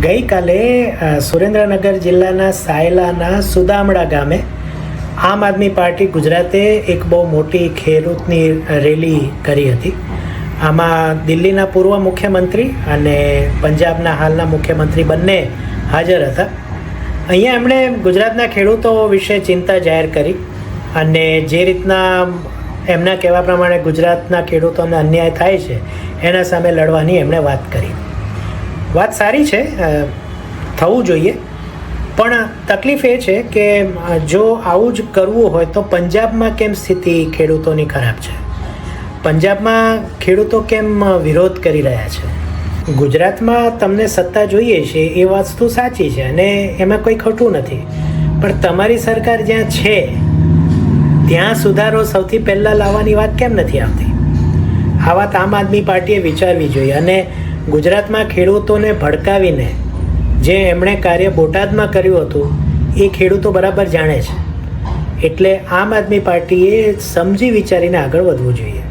ગઈકાલે સુરેન્દ્રનગર જિલ્લાના સાયલાના સુદામડા ગામે આમ આદમી પાર્ટી ગુજરાતે એક બહુ મોટી ખેડૂતની રેલી કરી હતી. આમાં દિલ્હીના પૂર્વ મુખ્યમંત્રી અને પંજાબના હાલના મુખ્યમંત્રી બંને હાજર હતા. અહીંયા એમણે ગુજરાતના ખેડૂતો વિશે ચિંતા જાહેર કરી અને જે રીતના એમના કહેવા પ્રમાણે ગુજરાતના ખેડૂતોને અન્યાય થાય છે એના સામે લડવાની એમણે વાત કરી. વાત સારી છે, થવું જોઈએ, પણ તકલીફ એ છે કે જો આવું જ કરવું હોય તો પંજાબમાં કેમ સ્થિતિ ખેડૂતોની ખરાબ છે? પંજાબમાં ખેડૂતો કેમ વિરોધ કરી રહ્યા છે? ગુજરાતમાં તમને સત્તા જોઈએ છે એ વસ્તુ સાચી છે અને એમાં કોઈ ખોટું નથી, પણ તમારી સરકાર જ્યાં છે ત્યાં સુધારો સૌથી પહેલાં લાવવાની વાત કેમ નથી આવતી? આ વાત આમ આદમી પાર્ટીએ વિચારવી જોઈએ. અને ગુજરાતમાં ખેડૂતોને ભડકાવીને જે એમણે કાર્ય બોટાદમાં કર્યું હતું એ ખેડૂતો બરાબર જાણે છે. એટલે આમ આદમી પાર્ટીએ સમજી વિચારીને આગળ વધવું જોઈએ.